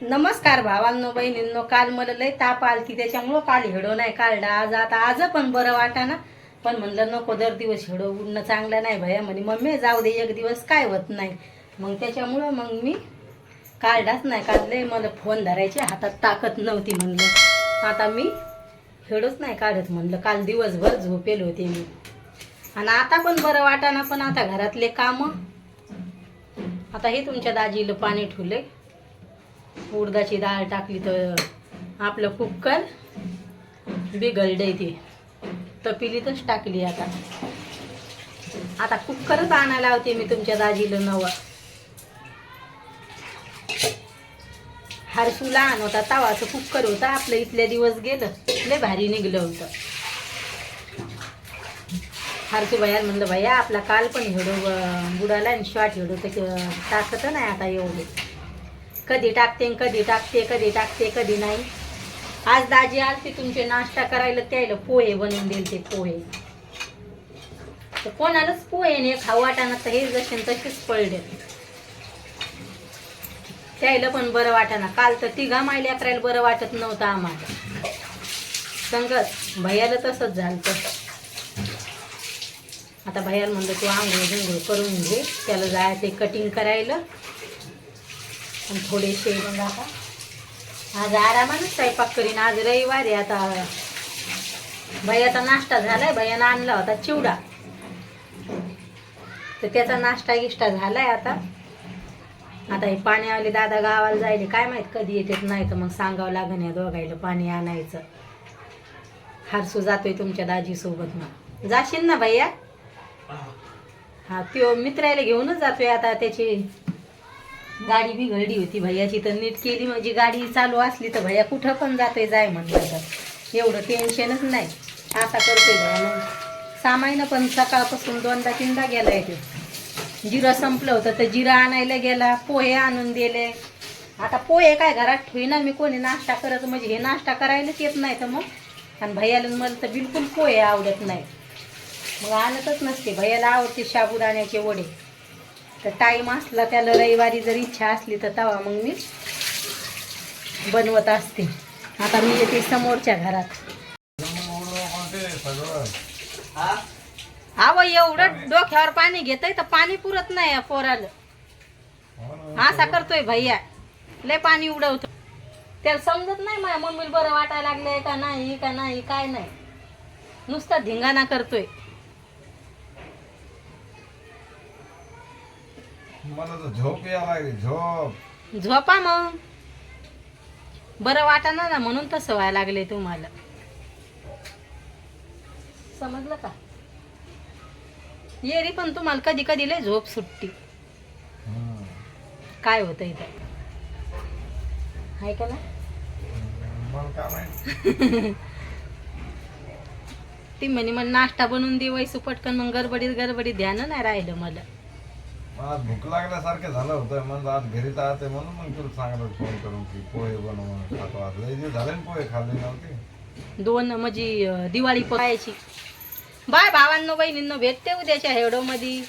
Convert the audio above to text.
नमस्कार भावांनो बहिणींनो. काल मला लय ताप आलती त्याच्यामुळं काल हेडो नाही काढला. आज पण बरं वाटा ना, पण म्हणलं नको दर दिवस हेडो उडणं चांगलं नाही. भैया म्हणे मम्मी जाऊ दे एक दिवस काय होत नाही. मग त्याच्यामुळं मग मी काढलाच नाही. काढले मला फोन धरायचे हातात ताकद नव्हती. म्हणलं आता मी हेडोच नाही काढत. म्हणलं काल दिवसभर झोपेल होते मी. आणि आता पण बरं वाटाना. पण आता घरातले कामं. आता हे तुमच्या दाजीला पाणी ठेवले. उडदाची डाळ टाकली तर आपलं कुकर बिघडलंय ते तपिलीतच टाकली. आता कुकरच आणायला होते मी तुमच्या दाजीला नवा. हरसू लहान होता तवाचं कुकर होता आपलं. इथल्या दिवस गेलं लय भारी निघलं होतं. हरसू भैया म्हणलं भैया आपला काल पण हेडो बुडाला आणि शॉर्ट हेडो तर टाकत नाही आता एवढे. कधी टाकते कधी नाही. आज दाजी आलती तुमचे नाश्ता करायला. त्याला पोहे बनवून दिले. ते पोहे तर कोणालाच पोहे नाही खाऊ वाटाना. तर हे जसे तसेच पडले. त्याला पण बरं वाटाना. काल तर तिघा मायल्या करायला बरं वाटत नव्हतं आम्हाला. संगत भैयाला तसंच झालं. आता भैयाला म्हणलं तू आंघोळ करून घे. त्याला जायचं कटिंग करायला. आणि थोडेसे मग आता आज आरामानच स्वयंपाक करीन. आज रविवारी. आता भैयाचा नाश्ता झालाय. भैयानं आणला होता चिवडा तर त्याचा नाश्ता गिष्टा झालाय. आता हे पाण्यावाले दादा गावाला जायले काय माहित कधी येतात. नाही तर मग सांगावं लागेल या दोघायला पाणी आणायचं. हरसू जातोय तुमच्या दाजी सोबत. मग जाशील ना भैया? हा त्यो मित्राला घेऊनच जातोय. आता त्याची गाडी बिघडली होती भैयाची तर नीट केली. म्हणजे गाडी चालू असली तर भैया कुठं पण जातोय. जाय म्हणलं तर एवढं टेन्शनच नाही. असा करतोय भैया. मग सामायनं पण सकाळपासून 2दा-3दा गेलाय. ते जिरं संपलं होतं तर जिरं आणायला गेला. पोहे आणून दिले. आता पोहे काय घरात ठेवीना मी. कोणी नाश्ता करत म्हणजे हे नाश्ता करायलाच येत नाही तर मग. आणि भैयाला मला तर बिलकुल पोहे आवडत नाही. मग आणतच नसते. भैयाला आवडते साबुदाण्याचे वडे. तर टाईम असला त्याला रविवारी जर इच्छा असली तर तेव्हा मग मी बनवत असते. आता मी येते समोरच्या घरात. अहो एवढं डोक्यावर पाणी घेतय तर पाणी पुरत नाही या पोराला. असा करतोय भैया. लय पाणी उडवतो. त्याला समजत नाही माझ्या मम्मीला बरं वाटायला लागलंय का नाही काय नाही. नुसता धिंगाणा करतोय. मला तर झोप यायला लागली. झोपा मग. बरं वाटाना ना म्हणून तसं व्हायला लागले तुम्हाला. समजलं का? येरी पण तुम्हाला कधी कधी लय झोप सुट्टी. काय होतं इथं आहे का ना? ती म्हणे मग नाश्ता बनवून दे वैसू पटकन. मग गडबडीत ध्यान नाही राहिलं मला. आज भूक लागल्यासारखं झालं होतं. म्हणजे आज घरी जाते म्हणून मग तुला सांगलं फोन करून की पोहे बनवून खातो. आज लय दिवस झाले ना पोहे खाल्ले नव्हते. 2 म्हणजे दिवाळी पाहायची. बाय भावांनो बहिणींनो. भेटते उद्याच्या हेडो मध्ये.